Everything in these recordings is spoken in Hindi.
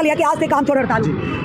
लिया कि आज से काम छोड़ हड़ताल।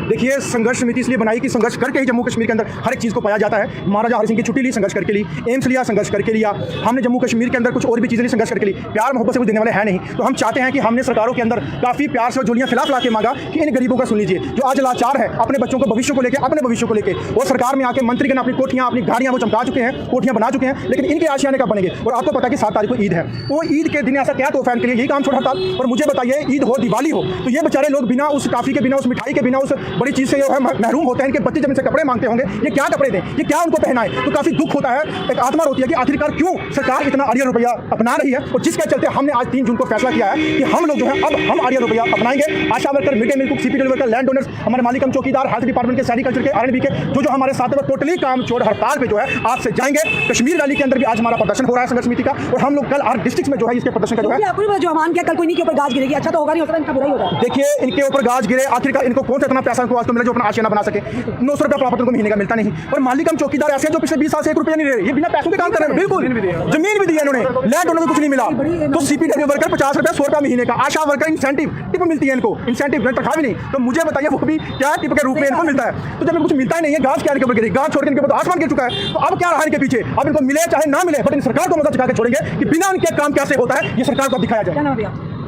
देखिए, संघर्ष समिति इसलिए बनाई कि संघर्ष करके ही जम्मू कश्मीर के अंदर हर एक चीज़ को पाया जाता है। महाराजा हरि सिंह की छुट्टी ली, संघर्ष करके ली। एम्स लिया, संघर्ष करके लिया। हमने जम्मू कश्मीर के अंदर कुछ और भी चीज़ें ली, संघर्ष करके ली। प्यार मोहब्बत से कुछ देने वाले हैं नहीं। तो हम चाहते हैं कि हमने सरकारों के अंदर काफ़ी प्यार से झोलियाँ खिलाफ ला के मांगा कि इन गरीबों का सुन लीजिए, जो आज लाचार है अपने बच्चों को भविष्य को लेकर, अपने भविष्य को लेकर। और सरकार में आके मंत्रीगण अपनी कोठियाँ, अपनी गाड़ियाँ वो चमका चुके हैं, कोठियाँ बना चुके हैं, लेकिन इनके आशियाने कब बनेंगे? और आपको पता है कि 7 तारीख को ईद है। वो ईद के दिन ऐसा क्या तोहफा के लिए यही काम छोड़ हड़ताल? और मुझे बताइए, ईद हो, दिवाली हो, तो ये बेचारे लोग बिना उस टॉफी के, बिना उस मिठाई के, बिना उस बड़ी चीज़ से जो है महरूम होते हैं। इनके बच्चे जब इनसे कपड़े मांगते होंगे, ये क्या कपड़े दें, ये क्या उनको पहनाएं? तो काफ़ी दुख होता है, एक आत्मा होती है कि आखिरकार क्यों सरकार इतना आरिया रुपया अपना रही है। और जिसके चलते हमने आज 3 जून को फैसला किया है कि हम लोग जो है अब हम आरिया रुपया अपनाएंगे। ASHA worker, mid day meal cook, CPW worker, land owners, हमारे मालिकम चौकीदार, हेल्थ डिपार्टमेंट के, सेरिकल्चर के, आरएनबी के जो हमारे साथ में टोटली काम छोड़ हड़ताल पे जो है आज से जाएंगे। कश्मीर रैली के अंदर भी आज हमारा प्रदर्शन हो रहा है संघर्ष समिति का, और हम लोग कल हर डिस्ट्रिक्ट में जो है इसके प्रदर्शन का जो है जो मान किया कल कोई नहीं के ऊपर गाज गिरेगी, अच्छा तो होगा नहीं होता, इनका बुरा ही होगा। देखिए, इनके ऊपर गाज गिरे, आखिरकार इनको कौन सा इतना पैसा इनको आज तो मिला जो अपना आशियाना बना सके? 900 रुपया प्रॉपर्टी को महीने का मिलता नहीं। और मालिकम चौकीदार ऐसे जो पिछले 20 साल से 1 रुपया नहीं दे रहे, ये बिना पैसों के काम कर रहे हैं। बिल्कुल जमीन भी दी है इन्होंने, लैंड ओनर को कुछ नहीं मिला। तो सीपीडब्ल्यू वर्कर 50 रुपया, 100 रुपया महीने का। आशा वर्कर इंसेंटिव टिप मिलती है इनको, इंसेंटिव तनख्वाह भी नहीं। तो मुझे बताइए, वो भी क्या टिप के रूप में इनको मिलता है? तो जब इनको कुछ मिलता ही नहीं है, गाज क्या इनके ऊपर गिरी, गाज छोड़ के इनके ऊपर आसमान गिर चुका है। तो अब क्या रहा इनके पीछे? अब इनको मिले चाहे ना मिले, बट इन सरकार को मदद चुका के छोड़ेंगे कि बिना उनके काम कैसे होता है ये सरकार को दिखाया जाए।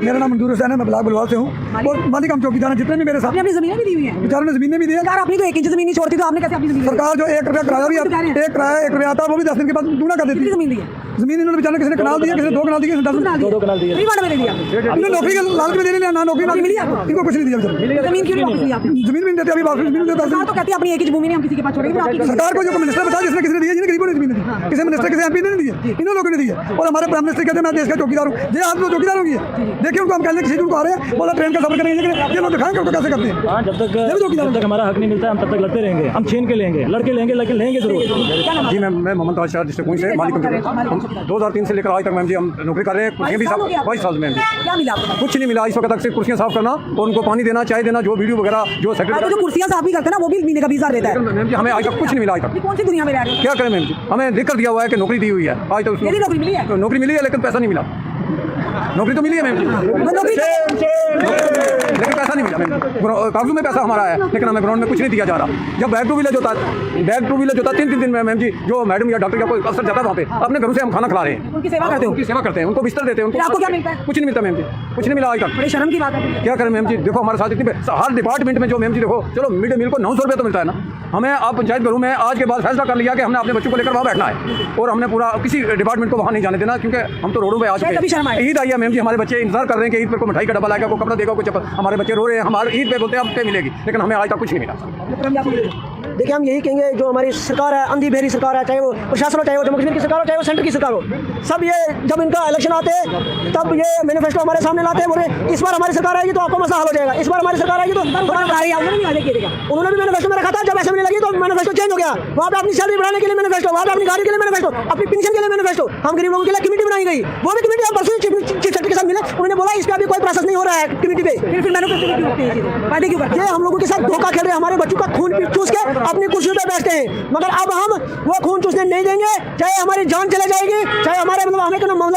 मेरा नाम मंजूर हुसैन है, मैं बिलाक बलवाल से हूँ। और मालिक हम चौकीदार हैं, जितने भी मेरे साथ अपनी ज़मीनें भी दी हुई हैं, बेचारों ने ज़मीनें भी दी है। यार अपनी तो 1 इंच ज़मीन नहीं छोड़ती, तो आपने कैसे अपनी ज़मीन? सरकार जो 1 रुपया किराया भी एक किराया 1 रुपया आता है, वो भी 10 दिन के बाद दूना कर देती है। ज़मीन दी है, ज़मीन इन्होंने बेचारे किसी ने कनाल दिया, किसी ने 2 कनाल दिए, किसी ने 10 कनाल दिया, फ्री में दे दिया। इन्होंने नौकरी के लालच में दे लिया, ना नौकरी ना मिली आपको? इनको कुछ नहीं दिया बेचारे। ज़मीन क्यों नहीं वापस दी आपने? ज़मीन भी नहीं देते, अभी वापस ज़मीन देता सरकार तो कहती है अपनी 1 इंच भूमि नहीं हम किसी के पास छोड़ेंगे। सरकार को जो मिनिस्टर बताया जिसने किसी ने दिया, जिन्हें गरीबों ने ज़मीन दी, किसी मिनिस्टर किसी एमपी ने नहीं दिया, इन्होंने लोगों ने दिया। और हमारे प्राइम मिनिस्टर कहते हैं मैं देश का चौकीदार हूँ। ये आप लोग चौकीदार होंगे, देखिए उनको हम कहते हैं किसी को आ रहे हैं, बोला ट्रेन का सफर करेंगे, लेकिन ये लोग दिखाएंगे उनको कैसे करते हैं। हाँ, जब तक हमारा हक नहीं मिलता है हम तब तक लड़ते रहेंगे, हम छीन के लेंगे, लड़के लेंगे, लेकिन लेंगे जरूर। जी मैं मोहम्मद ताजशाह डिस्ट्रिक्ट से मालिक 2003 से लेकर आज तक मैम जी हम नौकरी कर रहे हैं। कुर्सियाँ भी साफ 22 साल में मैम जी क्या मिला आपको? कुछ नहीं मिला इस वक्त तक, सिर्फ कुर्सियाँ साफ करना और उनको पानी देना, चाय देना, जो वीडियो वगैरह जो सेक्रेटरी जो कुर्सियाँ साफ भी करते हैं ना, वो भी महीने का 20,000 देता है। मैम जी हमें आज तक कुछ नहीं मिला। आज तक कौन सी दुनिया में रह रहे हैं? क्या करें मैम जी, हमें लिख कर दिया हुआ है कि नौकरी दी हुई है, आज तक नौकरी मिली है? नौकरी मिली है लेकिन पैसा नहीं मिला। नौकरी तो मिली है मैम जी, लेकिन पैसा नहीं मिला मैम। कागजों में पैसा हमारा है लेकिन हमें ग्राउंड में कुछ नहीं दिया जा रहा। जब बैक टू विलेज होता है 3 दिन में मैम जी, जो मैडम या डॉक्टर या कोई अफसर जाता है वहाँ पे, अपने घरों से हम खाना खिला रहे हैं, उनकी सेवा करते हो? उनकी सेवा करते हैं, उनको बिस्तर देते हैं। उनको आपको क्या मिलता है? कुछ नहीं मिलता मैम जी, कुछ नहीं मिला आज तक। बड़ी शर्म की बात है। क्या करें मैम जी, देखो हमारे साथ इतनी हर डिपार्टमेंट में जो मैम जी देखो, चलो मिड डे मील को 900 रुपये तो मिलता है ना, हमें आप पंचायत घरों में आज के बाद फैसला कर लिया कि हमने अपने बच्चों को लेकर वहाँ बैठना है और हमने पूरा किसी डिपार्टमेंट को वहाँ नहीं जाने देना, क्योंकि हम तो रोडों पे आ चुके हैं। ईद आई है मैम जी, हमारे बच्चे इंतजार कर रहे हैं कि ईद पर कोई मिठाई का डब्बा लाएगा, कोई कपड़ा देगा, कोई चप्पल। हमारे बच्चे रो रहे हैं, हमारे ईद पे बोलते हैं अब पे मिलेगी, लेकिन हमें आज तक कुछ नहीं मिला। देखिए हम यही कहेंगे, जो हमारी सरकार है, अंधी बहरी सरकार है, चाहे वो प्रशासन हो, चाहे वो जम्मू कश्मीर की सरकार हो, चाहे वो सेंटर की सरकार हो, सब ये जब इनका इलेक्शन आते हैं तब ये मैनिफेस्टो हमारे सामने लाते हैं, बोले इस बार हमारी सरकार आएगी तो आपका मसला हल हो जाएगा, इस बार हमारी सरकार आएगी तो उन्होंने भी मैनिफेस्टो में रखा था। जब असेंबली लगी तो मैनिफेस्टो चेंज हो गया, वहाँ पे अपनी सैलरी बढ़ाने के लिए मैनिफेस्टो, वहाँ पे अपनी गाड़ी के लिए मैनिफेस्टो, अपनी पेंशन के लिए मैनिफेस्टो, हम गरीब लोगों के लिए कमेटी बनाई गई। वो भी कमेटी हम परसों चीफ सेक्रेटरी के साथ मिले, उन्होंने बोला इस पर अभी कोई प्रोसेस नहीं हो रहा है कमेटी पे। फिर मैंने हम लोगों के साथ धोखा खेल रहे हैं, हमारे बच्चों का खून चूस के अपनी कुर्सियों पर बैठते हैं, मगर अब हम वो खून चूसने नहीं देंगे। चाहे हमारी जान चले जाएगी, चाहे हमारे हमें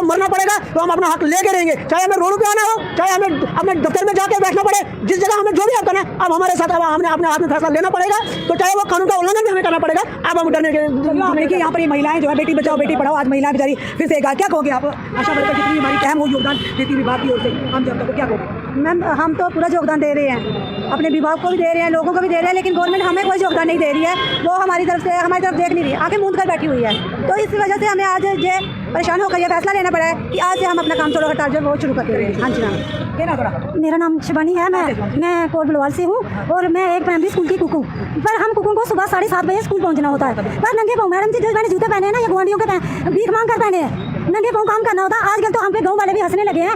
मरना पड़ेगा, तो हम अपना हक लेके रहेंगे। चाहे हमें रोड पे आना हो, चाहे हमें अपने दफ्तर में जाके बैठना पड़े, जिस जगह हमें जो भी हक करना है, अब हमारे साथ हमने अपने हाथ में फैसला लेना पड़ेगा। तो चाहे वो कानून का उल्लंघन भी हमें करना पड़ेगा। अब हम डरने के यहाँ पर महिलाएं जो है बेटी बचाओ बेटी पढ़ाओ, आज महिलाएं बेचारी फिर से क्या कहोगे आप? आशा वर्कर जितनी हमारी अहम वो योगदान देती विभाग की ओर से, हम जब तक क्या कहोगे? मैम हम तो पूरा योगदान दे रहे हैं, अपने विभाग को भी दे रहे हैं, लोगों को भी दे रहे हैं, लेकिन गवर्नमेंट हमें कोई योगदान नहीं दे रही है। वो हमारी तरफ देख नहीं रही है, आके मूंद कर बैठी हुई है। तो इस वजह से हमें आज ये परेशान होकर ये फैसला लेना पड़ा है कि आज से हम अपना काम छोड़ो हड़ताल जो वो शुरू करते हैं। हाँ जी मैम, मेरा नाम शिवानी है, मैं कोट बलवाल से हूँ और मैं एक प्राइमरी स्कूल की कुक हूँ। पर हम कुकों को सुबह 7:30 बजे स्कूल पहुँचना होता है, पर नंगे पाँव मैडम जी जो मैंने जूते पहने हैं ना, ये गुआंढियों के भीख मांग कर पहने हैं, नंगे पाँव काम करना होता है। आजकल तो हम पे गाँव वाले भी हंसने लगे हैं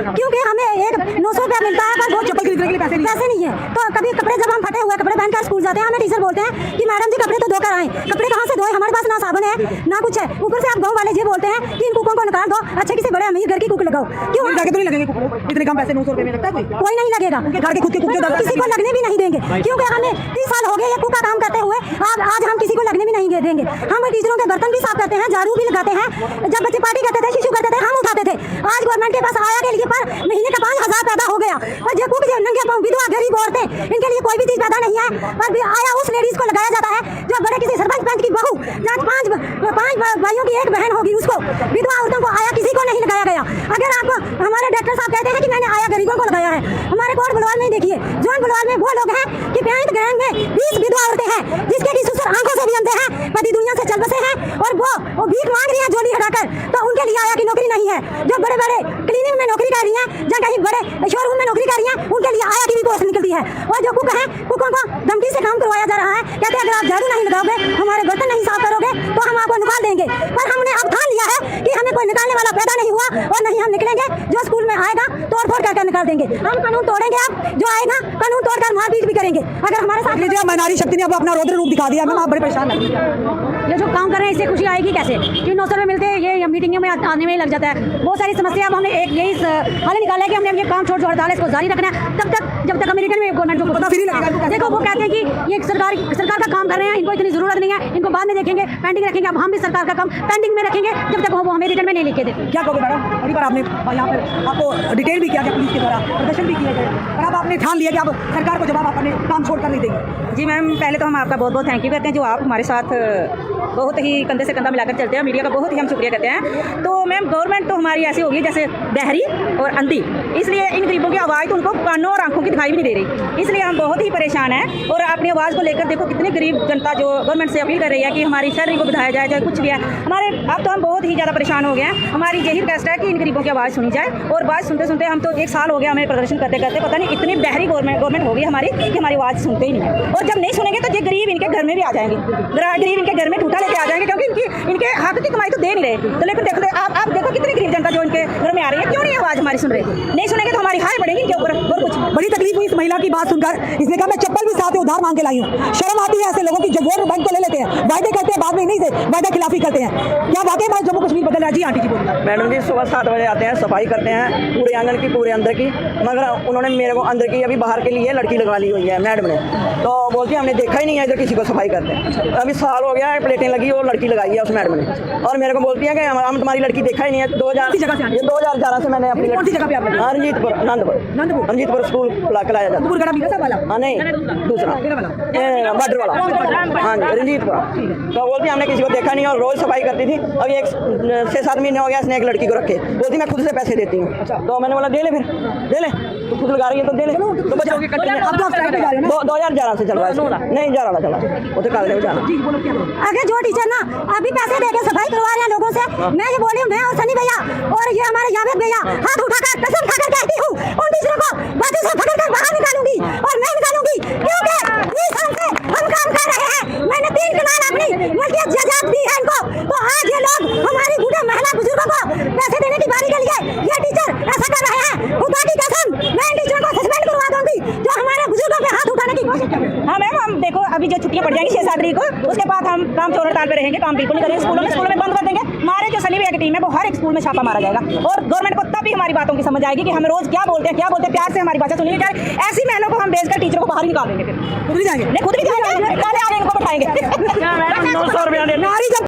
क्योंकि हमें एक 900 रुपया मिलता है, पर वो चप्पल खरीदने के लिए पैसे नहीं है। तो कभी कपड़े जब हम फटे हुए कपड़े पहनकर स्कूल जाते हैं, हमें टीचर बोलते हैं कि मैडम जी कपड़े तो धोकर आए। कपड़े कहाँ से धोए? हमारे पास ना साबुन है ना कुछ है। ऊपर से आप गाँव वाले ये बोलते हैं कि इन कुकों को निकाल दो, अच्छे किसी बड़े अमीर घर की कुक लगाओ। क्यों तो नहीं लगेंगे इतने कम पैसे? 900 रुपये में लगता है कोई नहीं लगेगा, घर के खुद के कुक किसी को लगने भी नहीं देंगे, क्योंकि हमें 30 साल हो गए ये कुक का काम करते हुए। आज हम किसी को लगने भी नहीं देंगे। हम टीचरों के बर्तन भी साफ करते हैं, झाड़ू भी लगाते हैं। जब बच्चे पार्टी करते थे, शिशु करते थे, हम उठाते थे। आज गवर्नमेंट के पास आया के लिए पर महीने का 5,000 पैदा हो गया। पर जो कुछ नंगे पाँव विधवा गरीब औरतें, इनके लिए कोई भी चीज पैदा नहीं है। पर भी आया उस लेडीज को लगाया जाता है जो बड़े किसी सरपंच पंच की बहू, जहाँ पांच भाइयों की एक बहन होगी, उसको विधवा औरतों को आया किसी को नहीं लगाया गया। अगर आप हमारे डॉक्टर साहब कहते हैं कि मैंने आया गरीबों को लगाया है, हमारे कोट बुलवाल में देखिए, जोन बुलवाल में वो लोग हैं कि 65 गैंग में 20 विधवा औरतें हैं जिसके की ससुर आंखों से भी अंधे हैं, पति दुनिया से चल बसे हैं और वो भीख मांग रही है झोली हटाकर। तो उनके लिए आया की नौकरी नहीं है। जो बड़े बड़े क्लिनिक में नौकरी कर रही हैं, जहाँ कहीं बड़े शोरूम में नौकरी कर रही हैं, उनके लिए आया की भी पोस्ट निकलती है। और जो कुक हैं, कुकों को धमकी से काम करवाया जा रहा है। कहते हैं अगर आप झाड़ू नहीं लगाओगे, हमारे बर्तन नहीं साफ करोगे तो हम आपको निकाल देंगे। पर हमने अब ठान लिया है कि हमें कोई निकालने वाला पैदा नहीं हुआ और नहीं हम निकलेंगे। जो स्कूल में आएगा तोड़ फोड़ करके निकाल देंगे। हम कानून तोड़ेंगे। अब जो आएगा कानून तोड़कर मारपीट भी करेंगे। अगर हमारे साथ नारी शक्ति ने अब अपना रौद्र रूप दिखा दिया। मैम आप बड़े परेशान लग ये जो काम कर रहे हैं इससे खुशी आएगी कैसे? कि 900 रुपये मिलते हैं, ये मीटिंगों में आने में ही लग जाता है। बहुत सारी समस्या। अब हमने एक यही हाल निकाला है कि हमने ये काम छोड़ हड़ताल इसको जारी रखना है तब तक जब तक अमेरिकन में गवर्नमेंट को पता फिर लगेगा। देखो वो कहते हैं कि ये सरकार का काम कर रहे हैं, इनको इतनी जरूरत नहीं है, इनको बाद में देखेंगे, पेंडिंग रखेंगे। अब हम भी सरकार का काम पेंडिंग में रखेंगे जब तक वो हमें रिटर्न में नहीं लिखे दे। क्या कहोगे मैडम? अभी पर आपने यहाँ पर आपको डिटेल भी किया गया, पुलिस के द्वारा प्रदर्शन भी किया गया, और अब आपने ठान लिया कि आप सरकार को जवाब अपने काम छोड़कर नहीं देंगे। जी मैम, पहले तो हम आपका बहुत बहुत थैंक यू करते हैं जो आप हमारे साथ बहुत ही कंधे से कंधा मिलाकर चलते हैं। मीडिया का बहुत ही हम शुक्रिया करते हैं। तो मैम गवर्नमेंट तो हमारी ऐसी होगी जैसे बहरी और अंधी, इसलिए इन गरीबों की आवाज़ तो उनको कानों और आंखों की दिखाई भी नहीं दे रही। इसलिए हम बहुत ही परेशान हैं और अपनी आवाज़ को लेकर देखो कितनी गरीब जनता जो गवर्नमेंट से अपील कर रही है कि हमारी सैलरी को बढ़ाया जाए, चाहे कुछ भी है हमारे। अब तो हम बहुत ही ज़्यादा परेशान हो गए हैं। हमारी यही रिक्वेस्ट है कि इन गरीबों की आवाज़ सुनी जाए। और बात सुनते सुनते हम तो 1 साल हो गया हमें प्रदर्शन करते करते, पता नहीं इतनी बहरी गवर्नमेंट होगी हमारी कि हमारी आवाज़ सुनते ही नहीं है। और जब नहीं सुनेंगे तो ये गरीब इनके घर में भी आ जाएंगे, गरीब इनके घर में ठूठा लेके आ जाएंगे, क्योंकि इनके हक की कमाई तो दे नहीं रहे। तो लेकिन देखो आप देखो कितनी गरीब जनता जो इनके घर में आ रही है, क्यों नहीं आवाज़ हमारी सुन रहे? नहीं सुनेंगे तो हमारी हाय पड़ेगी इनके ऊपर। और कुछ बड़ी तकलीफ हुई इस महिला की बात सुनकर। इसने कहा मैं चप्पल भी साथ उधार मांग के लाई हूँ। शर्म आती है ऐसे लोगों की जो वोट बैंक को ले लेते हैं, वायदे करते हैं, बाद में नहीं से वायदा खिलाफी करते हैं। क्या वाकई में जम्मू कश्मीर बदल रहा है? जी आंटी जी बोलिए। मैडम जी सुबह 7 बजे आते हैं, सफाई करते हैं पूरे आंगन की, पूरे अंदर की, मगर उन्होंने मेरे को अंदर की अभी बाहर के लिए लड़की लगवा ली हुई है मैडम ने। तो बोलती है हमने देखा ही नहीं है इधर किसी को सफाई करते हैं। अभी साल हो गया है, प्लेटें लगी और लड़की लगाई है उस मैडम ने, और मेरे को बोलती है कि हम तुम्हारी लड़की देखा ही नहीं है। 2011 से मैंने अपनी कौन सी जगह पे आप? रंजीतपुर रंजीतपुर स्कूल लाया जाता है। हाँ नहीं, दूसरा बॉर्डर वाला। हाँ जी रंजीतपुर। तो बोलती है हमने किसी को देखा नहीं और रोज सफाई करती थी। अभी 6-7 महीने हो गया इसने एक लड़की को रखे, बोलती मैं खुद से पैसे देती हूँ। तो मैंने बोला दे ले, फिर दे ले, तो खुद लगा रही है तो दे ले। तो बच्चा 2011 से चल रहा है, नहीं 11 चला, वो तो कागज में जाना। अगर जो टीचर ना अभी पैसे देके सफाई करवा रहे हैं लोगों से, मैं ये बोली हूँ, मैं और सनी भैया और ये हमारे जावेद भैया हाथ उठाकर कसम खाकर कहती हूँ उन टीचरों को बातों से पकड़कर बाहर निकालूंगी और मैं निकालूंगी, क्योंकि 20 साल से हम काम कर रहे हैं। मैंने 3 कनाल अपनी मल्कियत जायदाद दी है इनको। तो आज ये लोग हमारी बूढ़े महिला बुजुर्गों को पैसे देने की बारी के लिए ये टीचर ऐसा कर रहे हैं। खुदा की कसम मैं इन टीचरों को सस्पेंड करवा दूंगी जो हमारे बुजुर्गों पे हाथ उठाने की कोशिश कर रहे हैं। हाँ मैम, हम देखो अभी जो छुट्टियाँ पड़ जाएंगी 6-7 तारीख को, उसके बाद हम काम चोर हड़ताल पे रहेंगे, काम बिल्कुल नहीं करेंगे। स्कूलों में बंद कर देंगे। हमारे जो सनी भैया की टीम है वो हर एक स्कूल में छापा मारा जाएगा और गवर्नमेंट को तभी हमारी बातों की समझ आएगी कि हम रोज क्या बोलते हैं, प्यार से हमारी भाषा सुनी जाए। ऐसी महिलाओं को हम भेजकर टीचरों को बाहर निकाल देंगे। फिर खुद भी जाएंगे, नहीं खुद भी जाएंगे, पहले आगे इनको बैठाएंगे। 900 रुपया